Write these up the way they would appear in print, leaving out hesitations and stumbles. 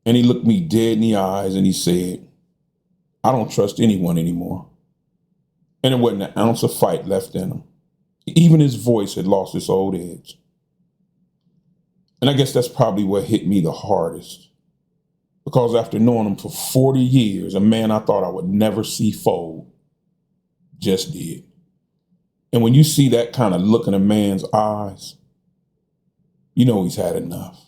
And he looked me dead in the eyes and he said, I don't trust anyone anymore. And there wasn't an ounce of fight left in him. Even his voice had lost its old edge. And I guess that's probably what hit me the hardest. Because after knowing him for 40 years, a man I thought I would never see fold just did. And when you see that kind of look in a man's eyes, you know he's had enough.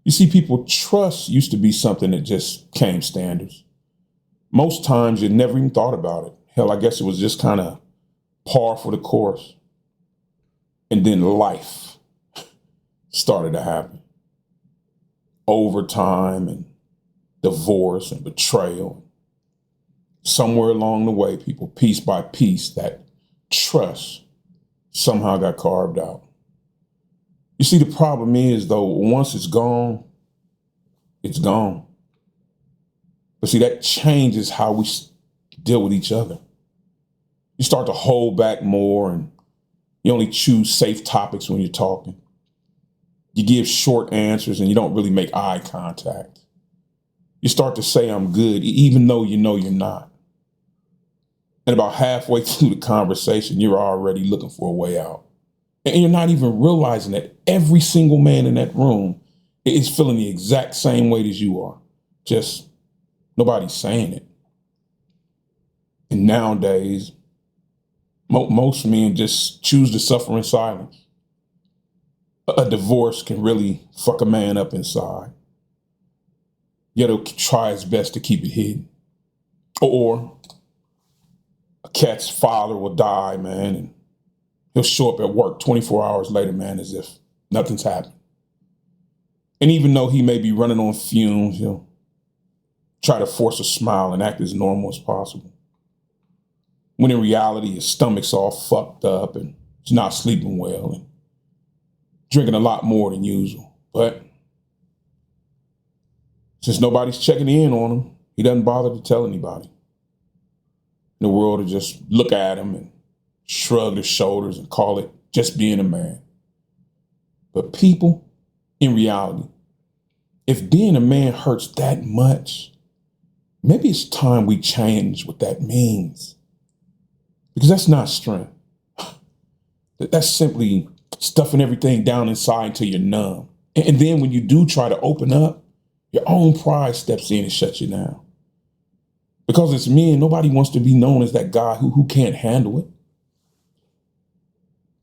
You see, people, trust used to be something that just came standards. Most times you never even thought about it. Hell, I guess it was just kind of par for the course. And then life started to happen. Overtime and divorce and betrayal. Somewhere along the way, people, piece by piece, that trust somehow got carved out. You see, the problem is, though, once it's gone, it's gone. But see, that changes how we deal with each other. You start to hold back more and you only choose safe topics when you're talking. You give short answers and you don't really make eye contact. You start to say, I'm good, even though you know you're not. And about halfway through the conversation, you're already looking for a way out. And you're not even realizing that every single man in that room is feeling the exact same weight as you are. Just nobody's saying it. And nowadays, most men just choose to suffer in silence. A divorce can really fuck a man up inside. Yet he'll try his best to keep it hidden. Or a cat's father will die, man, and he'll show up at work 24 hours later, man, as if nothing's happened. And even though he may be running on fumes, he'll try to force a smile and act as normal as possible. When in reality, his stomach's all fucked up and he's not sleeping well and drinking a lot more than usual. But since nobody's checking in on him, he doesn't bother to tell anybody. The world will just look at him and shrug their shoulders and call it just being a man. But people, in reality, if being a man hurts that much, maybe it's time we change what that means. Because that's not strength. That's simply stuffing everything down inside until you're numb. And then when you do try to open up, your own pride steps in and shuts you down. Because as men, nobody wants to be known as that guy who can't handle it.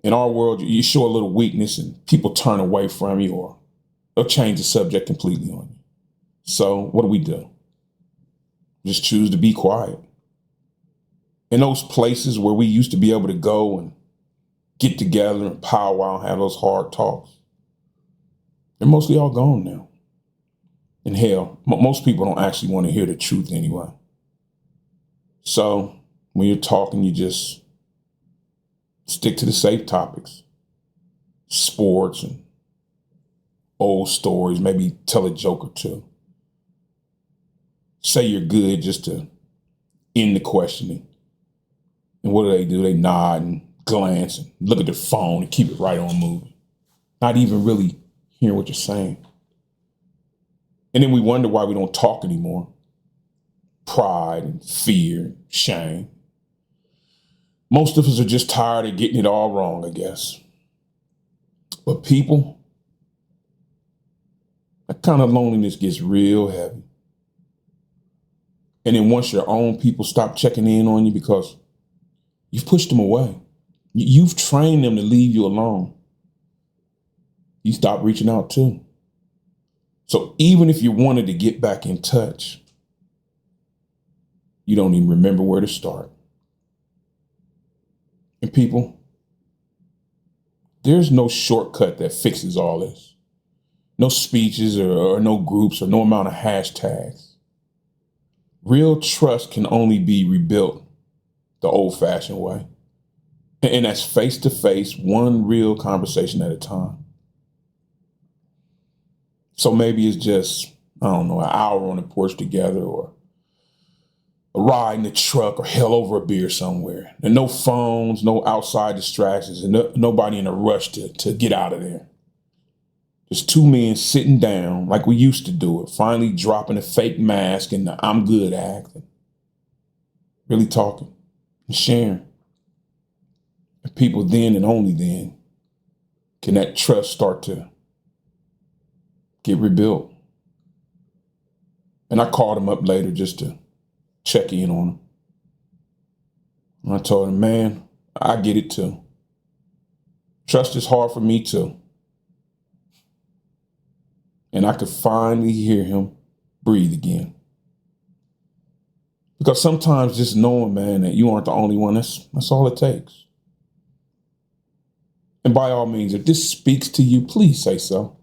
In our world, you show a little weakness and people turn away from you or they'll change the subject completely on you. So what do? Just choose to be quiet. In those places where we used to be able to go and get together and powwow and have those hard talks, they're mostly all gone now. And hell, most people don't actually want to hear the truth anyway. So when you're talking, you just stick to the safe topics, sports and old stories, maybe tell a joke or two. Say you're good just to end the questioning. And what do? They nod and glance and look at their phone and keep it right on moving. Not even really hearing what you're saying. And then we wonder why we don't talk anymore. Pride and fear and shame. Most of us are just tired of getting it all wrong, I guess. But people, that kind of loneliness gets real heavy. And then once your own people stop checking in on you because you've pushed them away, you've trained them to leave you alone, you stop reaching out too. So even if you wanted to get back in touch, you don't even remember where to start. And people, there's no shortcut that fixes all this. No speeches or no groups or no amount of hashtags. Real trust can only be rebuilt the old-fashioned way. And that's face-to-face, one real conversation at a time. So maybe it's just, an hour on the porch together or a ride in the truck or hell over a beer somewhere. And no phones, no outside distractions, and nobody in a rush to get out of there. Just two men sitting down like we used to do it, finally dropping a fake mask and the I'm good act, and really talking and sharing. And people then and only then can that trust start to get rebuilt. And I called him up later just to check in on him. And I told him, man, I get it too. Trust is hard for me too. And I could finally hear him breathe again. Because sometimes just knowing, man, that you aren't the only one, that's all it takes. And by all means, if this speaks to you, please say so.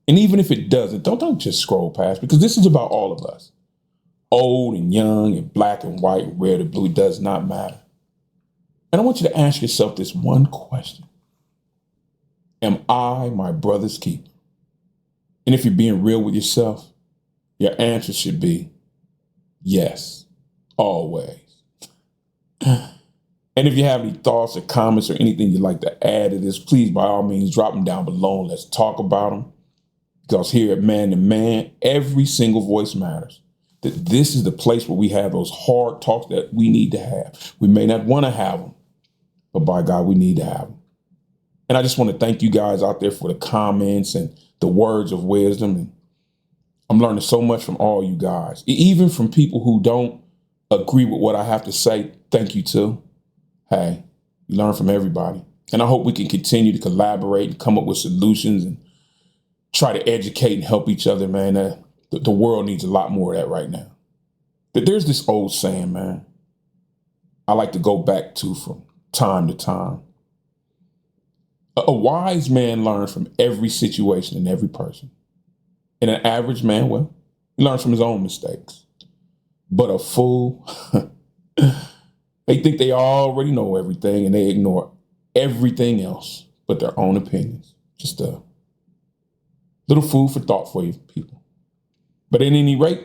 And even if it doesn't, don't just scroll past, because this is about all of us. Old and young and black and white, red or blue, it does not matter. And I want you to ask yourself this one question. Am I my brother's keeper? And if you're being real with yourself, your answer should be yes, always. And if you have any thoughts or comments or anything you'd like to add to this, please, by all means, drop them down below and let's talk about them. Because here at Man to Man, every single voice matters. That this is the place where we have those hard talks that we need to have. We may not want to have them, but by God, we need to have them. And I just want to thank you guys out there for the comments and the words of wisdom. And I'm learning so much from all you guys, even from people who don't agree with what I have to say. Thank you too. Hey, you learn from everybody. And I hope we can continue to collaborate and come up with solutions and try to educate and help each other, man. The world needs a lot more of that right now. But there's this old saying, man, I like to go back to from time to time. A wise man learns from every situation and every person. And an average man, well, he learns from his own mistakes. But a fool, they think they already know everything and they ignore everything else but their own opinions. Just a little food for thought for you people. But at any rate,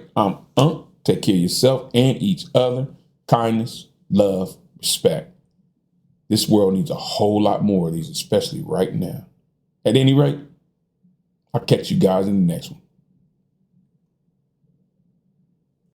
take care of yourself and each other. Kindness, love, respect. This world needs a whole lot more of these, especially right now. At any rate, I'll catch you guys in the next one.